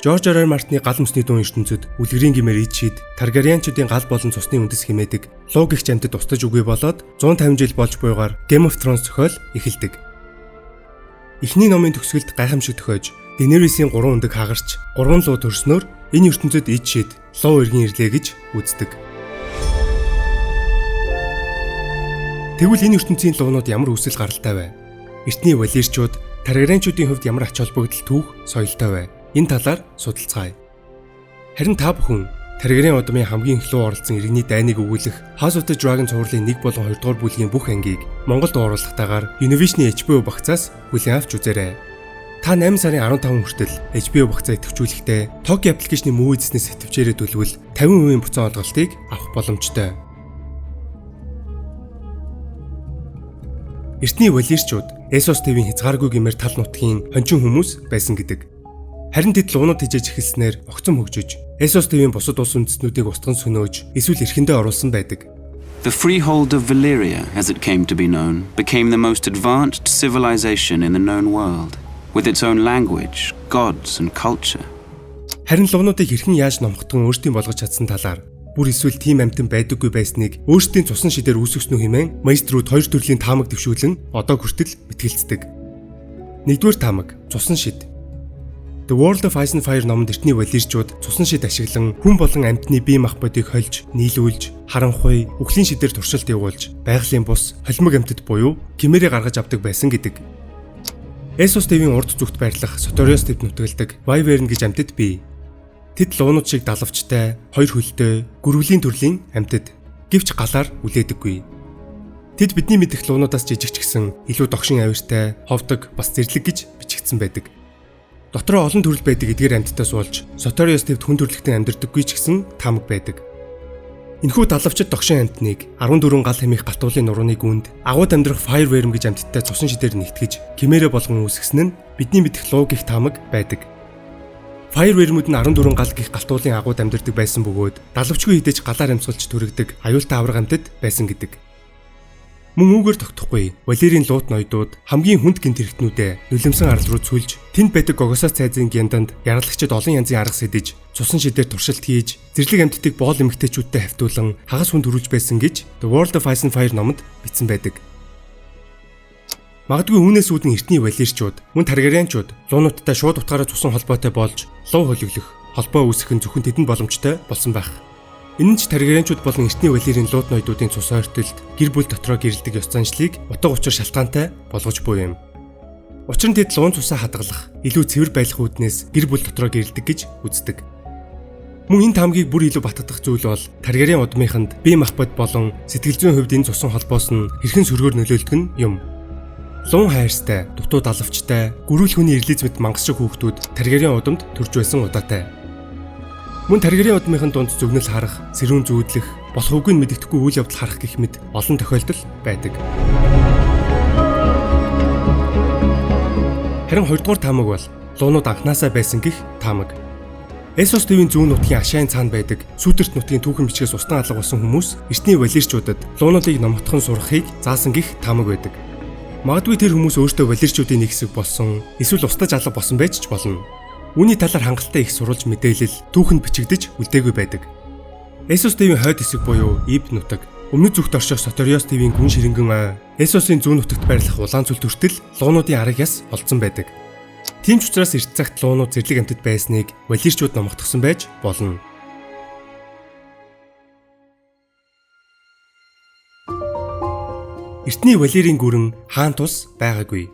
Жорж Р. Мартины гал мөсний дуун ертөнцөд үлгэрийн гэмээр ичид Таргарианчуудын гал болон цусны үндэс хэмээдэг луу гих амтд устж үгүй болоод 150 жил болж буйгаар Game of Thrones зохиол эхэлдэг. Эхний номын төгсгөлд гайхамшиг тохиож Daenerys-ийн 3 өндөг хагарч 3 луу төрснөөр энэ ертөнцөд ичид луу иргэн ирлээ гэж үздэг. Тэгвэл энэ ертөнцийн луунууд ямар үсэл гаралтай вэ? Эртний валерчууд Таргарианчуудын хувьд ямар ач холбогдол түүх соёлтой вэ? Энэ талаар судалцгаая. Харин та бүхэн Таргариан удмын хамгийн их луу оролцсон иргэний дайныг өгүүлэх House of the Dragon цувралын 1 болон 2 дугаар бүлгийн бүх ангийг Монголд оруулахдаагаар Univision-ийн HBO багцаас хүлээн авч үзээрэй. Та 8 сарын 15 хүртэл HBO багцаа идэвхжүүлэхдээ Toki аппликейшны муу эзнээс сэтвчээрээ төлвөл 50% буцаан олголтыг авах боломжтой. Эртний валерчууд Essos TV-ийн хязгааргүй гэмээр тал нутгийн хончин хүмүүс байсан гэдэг. Харин тэд луунууд хижээж эхэлснээр огцом хөгжиж, Essos TV-ийн бусад улс үндэстнүүдийг устган сөнөөж, эсвэл эрхэндээ оруулсан байдаг. The freehold of Valyria, as it came to be known, became the most advanced civilization in the known world, with its own language, gods and culture. Харин луунуудыг хэрхэн яаж номхотгон өөрсдийн болгож чадсан талаар бүр эсвэл тийм амтан байдаггүй байсныг өөрсдийн цусан шидээр үүсгэснүү хэмээн маэструуд 2 төрлийн таамаг дэвшүүлэн одоо хүртэл мэтгэлцдэг. Нэгдүгээр таамаг цусан шид. The World of Ice and Fire номонд эртний валерчууд цусан шид ашиглан хүн болон амьтны бие махбодыг хольж, нийлүүлж, харанхуй, үхлийн шидээр туршилт явуулж, байгалийн бус, холимог амьтад буюу гэмээрээ гаргаж авдаг байсан гэдэг. Essos TV-ийн урд зүгт байрлах Soterios тэд нутагладаг Wyvern гэж амьтад бий. Тэд луунууд шиг далавчтай, хоёр хөлтэй, гөрвлийн төрлийн амьтад. Гэвч галаар үлээдэггүй. Тэд бидний мэдих луунуудаас жижигч гисэн илүү догшин авиртай, ховдог, бас зэрлэг гэж бичигдсэн байдаг. Дотроо олон төрөл байдаг эдгээр амьтдаас болж Soterios тэвд хүн төрлөختөн амьдардаггүй ч гэсэн таамаг байдаг. Энэхүү далавчид догшин амьтныг 14 гал хэмээх галтуулын нурууны гүнд агууд амьдрах Fireworm гэж амьтдтай цусан шидээр нэгтгэж гэмээрээ болгон үүсгэсэн нь бидний мэдих луу гих таамаг байдаг. Fireworm-ууд нь 14 гал гих галтуулын агууд амьдардаг байсан бөгөөд далавчгүй хідэж галаар амьсгалж төрөгдөг аюултай авраг амьтад байсан гэдэг. Мөн үүгээр тогтохгүй Валерийн луут ноёдууд хамгийн хүнд гинт хэрэгтнүүдээ нулимсан арал руу цүлж тэнд байдаг гогосоос цайзын гянданд яралагчид олон янзын арга сэдэж цусан шидээр туршилт хийж зэрлэг амьтдыг боол эмэгтэйчүүдтэй хавтуулан хагас хүнд өрүүлж байсан гэж The World of Ice and Fire номонд бичсэн байдаг. Магадгүй үүнээс үүдэн эртний валерчууд мөн Таргарианчууд луунуудтай шууд утгаараа цусан холбоотой болж луу холиглох, холбоо үүсгэх нь зөвхөн тэдэнд боломжтой болсон байх. Энэ ч Таргарианчууд болон эртний валерийн лууд ноёдуудын цус ойртолд гэр бүл дотроо гэрэлдэг ёс заншлыг утга учир шалтгаантай болгож буй юм. Учир нь тэд луун цусаа хадгалах, илүү цэвэр байх үүднээс гэр бүл дотроо гэрэлдэг гэж үздэг. Мөн энэ таамгийг бүр илүү баттгах зүйл бол Таргариан удмынханд бие махбод болон сэтгэл зүйн хувьд энэ цусан холбоос нь хэрхэн сөргөөр нөлөөлдөг нь юм. Луун хайрстай, дутуу далавчтай, гөрүүл хүний Элизабет мангас шиг хүүхдүүд Таргариан удамд төрж байсан удаатай. Мөн Таргариан удмынхын дунд зүгнэл харах, сэрүүн зүүдлэх, болох үгүй мэддэхгүй үйл явдал харах гэх мэт олон тохиолдол байдаг. Харин 2 дугаар таамаг бол луунууд анханасаа байсан гэх таамаг. Essos TV-ийн зүүн нутгийн ашаан цаана байдаг сүүдэрт нутгийн түүхэн бичгээс устан алга болсон хүмүүс эртний валерчуудад луунуудыг номотхон сурахыг заасан гэх таамаг байдаг. Магадгүй тэр хүмүүс өөртөө валерчуудын нэг хэсэг болсон, эсвэл устдаж алга болсон байж ч болно. Үүний талаар хангалттай их сурвалж мэдээлэл түүхэнд бичигдэж үлдээгүй байдаг. Essos TV-ийн хойд хэсэг буюу Ib нутаг, өмнөд зүгт орших Soterios TV-ийн гүн ширэнгэн ой, Essos-ийн зүүн нутагт байрлах улаан цүл төртөл луунуудын арга яс олдсон байдаг. Тийм ч учраас эрт цагт луунууд зэрлэг амьтад байсныг валерчууд номогдсон байж болно. Эртний валерийн гүрэн хаан тус байгаагүй.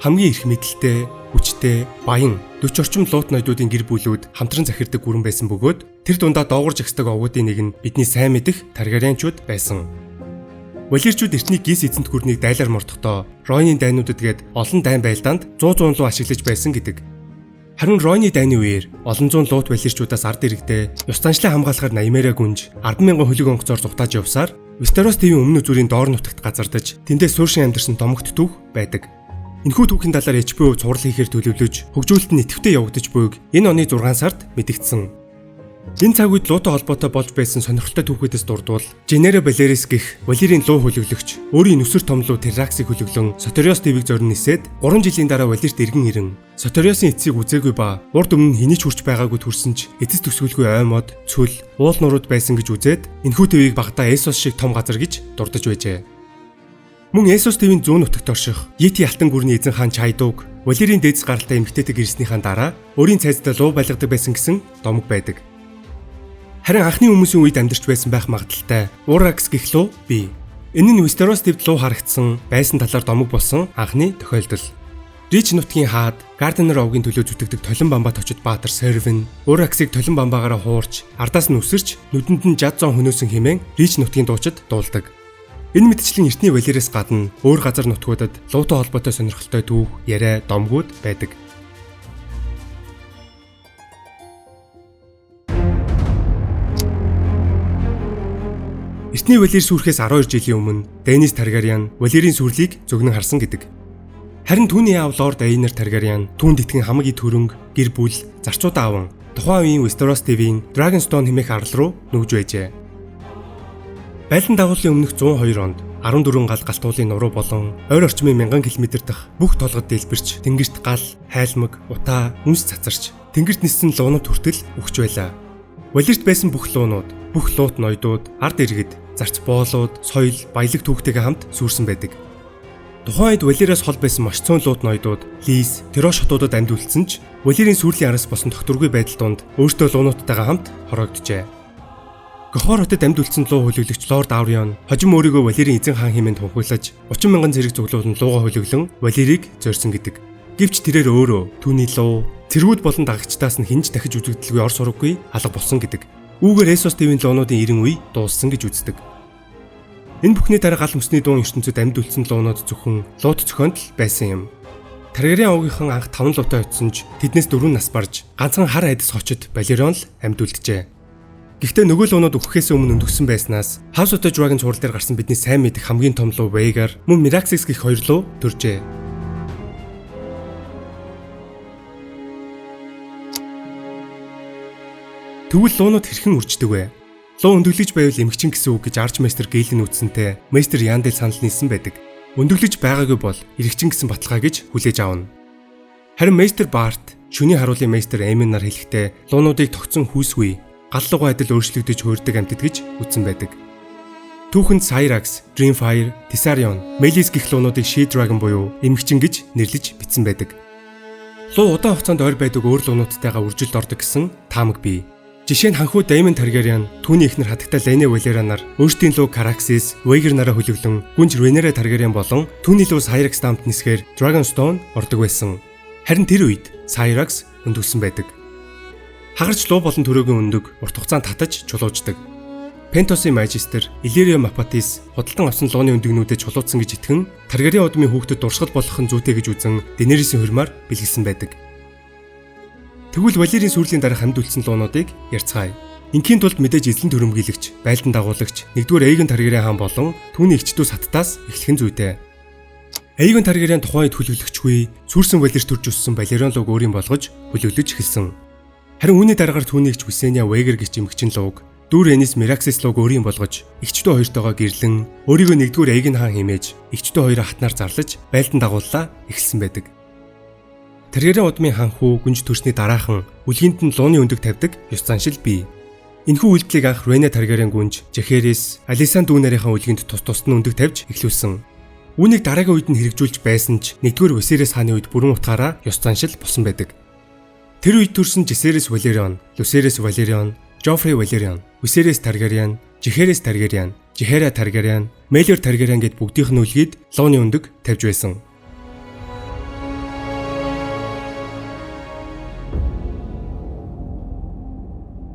Хамгийн их мэдлэлтэй, хүчтэй, баян 40 орчим луут ноёдуудын гэр бүлүүд хамтран захирдаг гүрэн байсан бөгөөд тэр дундаа доогорж агсдаг овгуудын нэг нь бидний сайн мэдих Таргарианчууд байсан. Валерчууд эртний гис эзэнт гүрнийг дайлаар мордохдоо Ройны дайнуудад гээд олон дайн байлдаанд 100 луу ашиглаж байсан гэдэг. Харин Ройны дайны үеэр олон зуун луут валерчуудаас ард иргэдээ ёс заншлыг хамгаалахаар 80,000 гүнж 10,000 хөлөг онгоцоор зугатааж явсаар Westeros TV-ийн өмнө зүрийн доор нутагт газардаж тэндээс сууршин амьдарсан томогт түүх байдаг. Энэхүү түүхийн талаар HBO цуврал хийхээр төлөвлөж хөгжүүлэлт нь идэвхтэй явагдаж буйг энэ оны 6 сард мэдэгдсэн. Энэ цаг үед луутай холбоотой болж байсан сонирхолтой түүхүүдээс дурдвал Генеро Балерис гэх Валерийн луу хөлөглөгч өөрийн нүсэр томлуу Терраксыг хөлөглөн Сотериос Твийг зорин нисээд 3 жилийн дараа Валерт иргэн ирэн Сотериосын эцсийг үзээгүй ба урд өмнө хэний ч хүрч байгаагүй төрсөн ч эцэс төсгөлгүй оймод цүл уул нурууд байсан гэж үзээд энэхүү Твийг багтаа Есүс шиг том газар гэж дурдж байжээ. Мөн Есүс Твийн зүүн нутагт орших Йети алтан гүрний эзэн хаан Чайдууг Валерийн дээдс гаралтай эмэгтэйтэй гэрснийхаа дараа өөрийн цайзтай луу байлгадаг байсан гэсэн домог байдаг. Харин анхны хүмүүсийн үед амьдарч байсан байх магадaltaй Уракс гэх луу бий. Энэ нь Вестерос Твд луу харагдсан байсан талаар домог болсон анхны тохиолдол. Рич нутгийн хаад Гарденер овгийн төлөө зүтгэдэг толон бамбаа точид Баатар Сервин Ураксыг толон бамбаагаараа хуурч ардаас нь үсэрч нүдэнд нь жад зон хөнөөсөн хэмээн Рич нутгийн дуучид дуулдаг. Энэ мэтчлэн эртний Валерээс гадна өөр газар нутгуудад луутай холбоотой сонирхолтой түүх, яриа, домгууд байдаг. Эртний Валер сүрхээс 12 жилийн өмнө Денис Таргариан Валерийн сүрлийг зөгнөн харсан гэдэг. Харин түүний аав Лорд Эйнер Таргариан түүнд итгэн хамаг ид хөрөнгө, гэр бүл, зарцуудаа аван тухайн үеийн Вестерос Твийн Драгонстон хэмээх арал руу нүүж байжээ. Байлдан дагуулын өмнөх 102 онд 14 гал галтуулын нуруу болон ойр орчмын 1000 км дахь бүх толгод дэлбэрч тэнгэрт гал, хайлмаг, утаа, үнс цацарч тэнгэрт ниссэн луунууд хүртэл өгч байлаа. Валерт байсан бүх луунууд, бүх луут ноёдууд, ард иргэд, зарц боолууд, соёл, баялаг түүхтэйгээ хамт сүрсэн байдаг. Тухайн үед Валераас хол байсан маш цөөн луут ноёдууд Лис, Терош хотуудад амьд үлдсэн ч Валерийн сүрлийн араас болсон тогтворгүй байдал донд өөртөө луунуудтайгаа хамт хорогджээ. Гохор хотод амьд үлдсэн луу хөлөглөгч Лорд Аурион хожим өөрийгөө Валерийн эзэн хаан хэмээн тунхаглаж 30,000 зэрэг зөвлөлөн лууга хөлөглөн Валерийг зорьсон гэдэг. Гэвч тэрээр өөрөө түүний луу цэргүүд болон дагагчдаас нь хинж дахиж үзэгдэлгүй ор сураггүй алга болсон гэдэг. Үүгээр Есүс Твийн луунуудын 90 үе дууссан гэж үздэг. Энэ бүхний дараа гал мөсний дуун ертөнцид амьд үлдсэн луунууд зөвхөн лууд зохионд л байсан юм. Таргариан овгийнхан анх 5 луутай очсон ч тэднээс 4 нас барж ганцхан хар айдас хочод Балерион л амьд үлджээ. Гэхдээ нөгөө луунууд өгөхөөс өмнө өндөгсөн байснаас House of the Dragon цуврал дээр гарсан бидний сайн мэдих хамгийн том луу Vhagar мөн Meraxes гэх хоёр луу төржээ. Тэгвэл луунууд хэрхэн үрждэг вэ? Луу өндөглөж байвал эмгчин гэсэн үг гэж Арчмейстер Гейлен үздэнтэй Мейстер Яндел санал нийсэн байдаг. Өндөглөж байгаагүй бол эрэгчин гэсэн баталгаа гэж хүлээж авна. Харин Мейстер Барт шүний харуулын Мейстер Эймен нар хэлэхдээ луунуудыг тогтсон хүүсгүй галлуугай адил өөрчлөгдөж хуурдаг амьтад гэж үзсэн байдаг. Түүхэнд Cyrax, Dreamfire, Tessarion, Melis гэх луунуудыг She Dragon буюу эмгчин гэж нэрлэж бичсэн байдаг. Луу удаан хугацаанд ойр байдаг өөр луунуудтайгаа үржилд ордог гэсэн таамаг бий. Жишээ нь ханхүү Daemon Targaryen түүний эхнэр хатагтай Laene Valera нар өөрсдийн луу Caraxes, Vhagar нараа хөлөглөн гүнж Rhaenyra Targaryen болон түүний луу Cyrax дамт нисгээр Dragonstone ордог байсан. Харин тэр үед Cyrax өндөгсөн байдаг. Хагарч луу болон төрөөгийн өндөг урт хугацаанд татаж чулууждаг. Pentos-ийн Magister, Illyrio Mapatis худалдан авсан лууны өндөгнүүдэд чулуудсан гэж итгэн Targaryen удмын хүүхдэд дурсгал болох нь зүйтэй гэж үзэн Daenerys-ийн хурмаар бэлгэлсэн байдаг. Тэгвэл Валерийн сүрлийн дараах амьд үлдсэн луунуудыг ярьцгаая. Инхийн тулд мэдээж эзлэн төрөмгийлэгч, байлдан дагуулагч, 1-р Aegon Targaryen хаан болон түүний эгчдүүд хаттаас эхлэх нь зүйтэй. Aegon Targaryen тухайн үед хөлөглөгчгүй, сүрсэн Валерт төрж өссөн Balerion лууг өөрийн болгож хөлөглөж эхэлсэн. Харин үүний дараагаар түүний эгч Visenya Vhagar гэж эмгчин лууг, дүүр Rhaenys Meraxes лууг өөрийн болгож, эгчдүү хоёртойгоо гэрлэн, өөрийгөө 1-р Aegon хаан хэмээж, эгчдүү хоёроо хатнаар зарлаж, байлдан дагууллаа эхэлсэн байдаг. Таргариен удмын ханхүү гүнж төрсний дараахан үлгийнд нь лууны өндөг тавьдаг ёс заншил бий. Энэхүү үйлдэлийг анх Rhaena Targaryen гүнж Jaehaerys, Alysanne дүү нарынхаа үлгийнд тус нь өндөг тавьж эхлүүлсэн. Үүнийг дараагийн үед нь хэрэгжүүлж байсан ч 1-р Viserys хааны үед бүрэн утгаараа ёс заншил болсон байдаг. Тэр үед төрсэн Jaehaerys Valerion, Lucerys Valerion, Joffrey Valerion, Viserys Targaryen, Jaehaerys Targaryen, Jaehaera Targaryen, Maelor Targaryen гэд бүгдийнх нь үлгийд лууны өндөг тавьж байсан.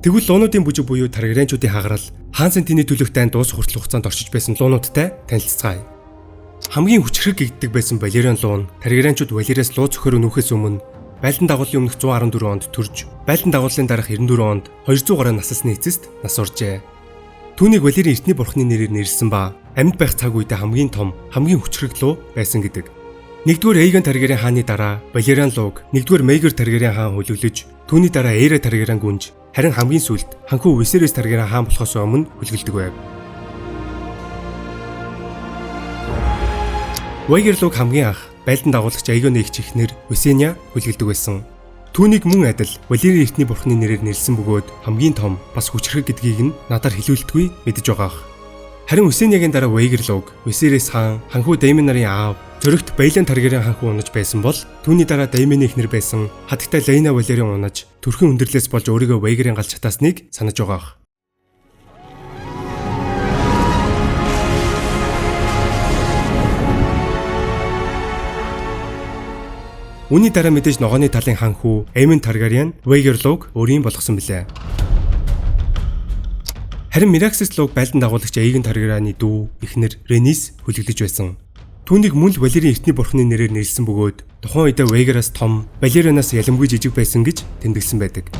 Тэгвэл луунуудын бүжиг буюу Таргариенчүүдийн хагарал хаан Сентиний төлөх дайн дуусах хүртэл хугацаанд оршиж байсан луунуудтай танилцгаая. Хамгийн хүчрэг гэгддэг байсан Balerion луун Таргариенчүүд Valeries луу цөхөөрөө нүүхээс өмнө байлдан дагуулын өмнөх 114 онд төрж, байлдан дагуулын дараах 94 онд 200 гаруй насасны эцэст нас уржээ. Түүнийг Valerie эртний бурхны нэрээр нэрлсэн ба амьд байх цаг үедээ хамгийн том, хамгийн хүчрэг луу байсан гэдэг. 1-р Aegon Targaryen хааны дараа Balerion лууг 1-р Maegor Targaryen хаан хөлөглөж, түүний дараа Aera Targaryen гүнж Харин хамгийн сүүлд ханхүү Висерис Таргариен хаан болохоос өмнө хүлгэлдэг байв. Вейгерлог хамгийн анх байлдан дагуулагч Аегоны эгч эхнэр Висения хүлгэлдэг байсан. Түүнийг мөн адил Валерийн эртний бурхны нэрээр нэрлсэн бөгөөд хамгийн том бас хүчрхэг гэдгийг нь надаар хэлүүлдэггүй мэдэж байгаах. Харин Висениагийн дараа Вейгерлог Висерис хаан ханхүү Деймон нарын аав зөрөгт Бейлен Таргариен ханхүү унаж байсан бол түүний дараа Деймоны эхнэр байсан хатагтай Лейна Валериен унаж төрхөн өндөрлөөс болж өөрийгөө Вейгерийн галж чатаасныг санаж байгаах. Үүний дараа мэдээж ногооны талын ханхүү Эймон Таргариен Вейгерлог өөрийн болгосон билээ. Харин Мираксис-лог байлдан дагуулагч Аегон Таргарианы дүү эхнэр Ренис хүлгэлж байсан. Түүнийг мөн л Валерийн эртний бурхны нэрээр нэрлсэн бөгөөд тухайн үедээ Вейгараас том, Валерионоос ялимгүй жижиг байсан гэж тэмдэглэсэн байдаг.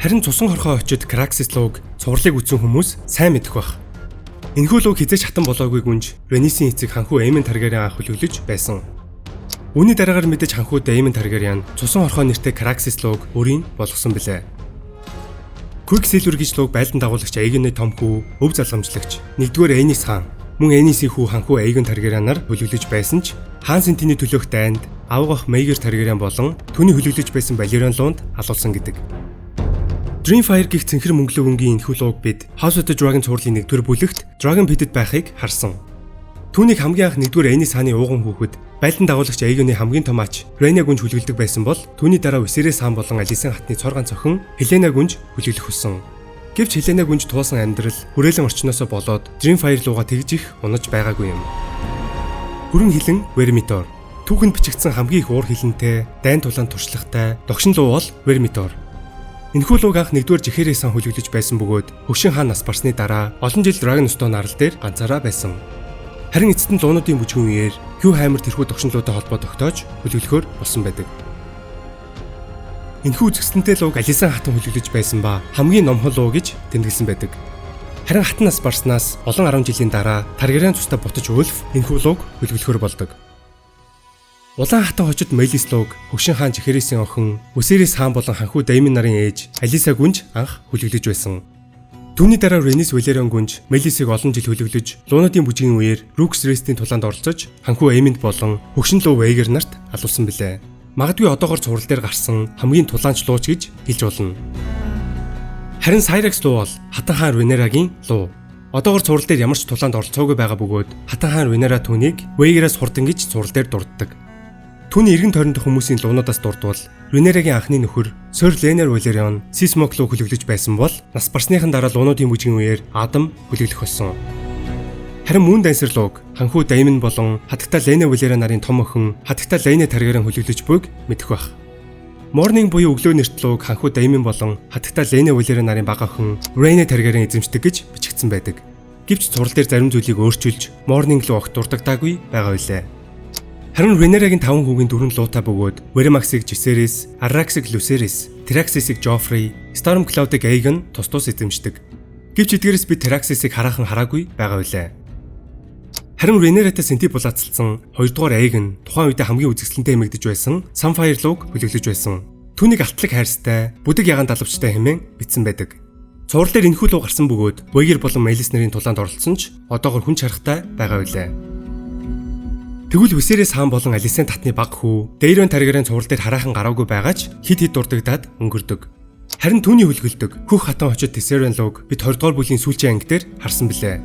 Харин цусан хорхоо очид Краксис-лог цувралыг үзсэн хүмүүс сайн мэдэх бах. Энэхүү лог хизээч хатан болоогүй гүнж Ренисийн эцэг ханхүү Эймон Таргариен анх хүлгэлж байсан. Үүний дараагаар мэдээж ханхүү Деймон Таргариен цусан хорхоо нэртэй Краксис-лог өөрийн болгосон билээ. Quicksilver гэж лог байлдан дагуулагч Аегоны том хүү өв залгамжлагч 1-р Энис хаан мөн Энисийн хүү ханхүү Аегон Таргариенаар хүлгэлж байсан ч хаан Сентиний төлөөх дайнд авгах Мейгер Таргариен болон түүний хүлгэлж байсан Балерион луунд алуулсан гэдэг. Dreamfire гэх цэнхэр мөнгөлөг өнгийн энэхүү лог бид House of the Dragon цувралын 1-р бүлэгт Dragon Pit-д байхыг харсан. Түүнийг хамгийн анх 1-р Энис хааны ууган хүүхэд байлдан дагуулагч Аегоны хамгийн том аж Рейна гүнж хүлгэлдэг байсан бол түүний дараа Висерис хаан болон Алисын хатны цоргаан цохин Хелена гүнж хүлгэлэх хүссэн. Гэвч Хелена гүнж туусан амьдрал хүрээлэн орчноосоо болоод Dreamfire лууга тэгж их унаж байгаагүй юм. Бүрэн хилэн Vermithor түүхэнд бичигдсэн хамгийн их уур хилэнтэй, дайн тулаан туршлагатай догшин луу бол Vermithor. Энэхүү лууг анх 1-р Жихэрээс хаан хүлгэлж байсан бөгөөд Хөгшин хаан нас барсны дараа олон жил Dragon Stone арал дээр ганцаараа байсан. Харин эцэст нь луунуудын бүжгэн үеэр Хью Хаймер тэрхүү догшинлуутай холбоо тогтоож хүлгэлэхөөр болсон байдаг. Энэхүү үзэсгэлэнтэй лууг Алисан хатан хүлгэлж байсан ба хамгийн номхол луу гэж тэмдэглэсэн байдаг. Харин хатан нас барснаас олон 10 жилийн дараа Таргариен цустай бутаж Ульф энэхүү лууг хүлгэлэхөөр болдог. Улаан хатан хочид Мелис лууг Хөгшин хаан Жихэрээсийн охин Висерис хаан болон ханхүү Деймон нарын ээж Алиса гүнж анх хүлгэлж байсан. Түүний дараа Ренис Валерион гүнж Мелисийг олон жил хүлгэлж луунуудын бүжгийн үеэр Рукс Рестийн тулаанд оролцож ханхүү Эймонд болон Хөгшин луу Вейгер нарт алуулсан билээ. Магадгүй одоогор цуврал дээр гарсан хамгийн тулаанч лууч гэж хэлж болно. Харин Сайракс луу бол хатан хаан Ренерагийн луу. Одоогор цуврал дээр ямар ч тулаанд оролцоогүй байгаа бөгөөд хатан хаан Ренера түүнийг Вейгераас хурдан гэж цуврал дээр дурддаг. Түүний эргэн тойрондох хүмүүсийн луунуудаас дурдвал Ренерагийн анхны нөхөр Сэр Ленер Валерион Сисмок луу хүлгэлж байсан бол нас барсныхан дараа луунуудын бүжгийн үеэр Адам хүлгэлэх болсон. Харин мөн дансар лууг ханхүү Деймон болон хатагтай Лена Валерион нарын том охин хатагтай Лена Таргариен хүлгэлж буйг мэдэх бах. Morning буюу өглөө нэрт лууг ханхүү Деймон болон хатагтай Лена Валерион нарын бага охин Рейна Таргариен эзэмшдэг гэж бичигдсэн байдаг. Гэвч цуврал дээр зарим зүйлийг өөрчилж Morning луу огт дурддаггүй байгаа билээ. Харин Ренерагийн 5 хүүгийн 4 луутай бөгөөд Веремаксыг Жисерис, Арраксыг Люсерис, Тераксисыг Жофри, Stormcloud-ыг Аегон тус тус эзэмшдэг. Гэвч эдгээрээс би Тераксисыг хараахан хараагүй байгаа билээ. Харин Ренератай Сенти булаацалсан 2 дугаар Аегон тухайн үедээ хамгийн үзэсгэлэнтэй эмэгдэж байсан Sunfire лууг хүлгэлж байсан. Түүнийг алтлаг хайрстай, бүдэг ягаан далавчтай хэмээн бичсэн байдаг. Цуврал дээр энэхүү луу гарсан бөгөөд Вейгер болон Мелис нарын тулаанд оролцсон ч одоогор хүн чарахтай байгаа билээ. Тэгвэл Висерис хаан болон Алисын татны баг хүү Дейрон Таргариен цуврал дээр хараахан гараагүй байгаа ч хид дурдагдаад өнгөрдөг. Харин түүний хүлгэлдэг хөх хатан очид Тесерен лууг бид 20 дугаар бүлийн сүүлчийн анги дээр харсан билээ.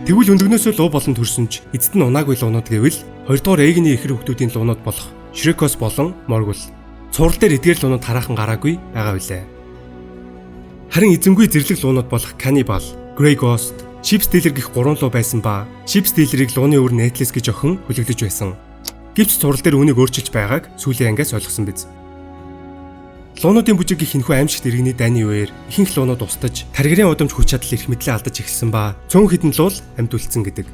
Тэгвэл өндөгнөөсөө луу болон төрсөн ч эцэд нь унаагүй луунууд гэвэл 2 дугаар Эгний ихэр хүүхдүүдийн луунууд болох Шрекос болон Моргул. Цуврал дээр эдгээр луунууд хараахан гараагүй байгаа билээ. Харин эзэмгүй зэрлэг луунууд болох Cannibal, Grey Ghost, Ship Stealer гэх 3 луу байсан ба Ship Stealer-ыг лууны өр Netless гэж охин хүлгэлж байсан. Гэвч цуврал дээр үүнийг өөрчилж байгааг сүүлийн ангиас ойлгосон биз. Луунуудын бүжиг гэх энэхүү аимшигт иргэний дайны үеэр ихэнх луунууд устж, Таргариен удамж хүч чадал эрх мэдлээ алдаж эхэлсэн ба цөөн хэдэн луул амьд үлдсэн гэдэг.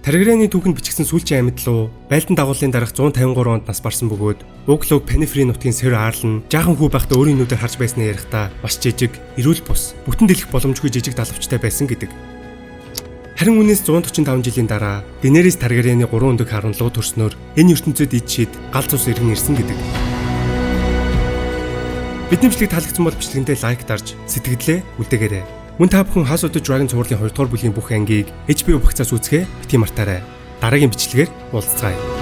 Таргариены түүхэнд бичигдсэн сүүлчийн амьд луу байлдан дагуулын дараах 153 онд нас барсан бөгөөд Углог Пенефрийн нутгийн Сэр Арлан жаахан хүү байхдаа өөрийн нүдээр харж байснаа ярихдаа маш жижиг, эрүүл бус, бүтэн дэлгэх боломжгүй жижиг далавчтай байсан гэдэг. Харин үүнээс 145 жилийн дараа Денерис Таргариены 3 өндөг харан луу төрснөөр энэ ертөнцид ид шид гал цус иргэн ирсэн гэдэг. Бидний бичлэг таалагдсан бол бичлэгэндээ лайк дарж сэтгэлдээ үлдээгээрэй. Мөн та бүхэн House of the Dragon цувралын 2 дугаар бүлгийн бүх ангийг HBO багцаас үзэхээ бити мартаарай. Дараагийн бичлэгээр уулзцаая.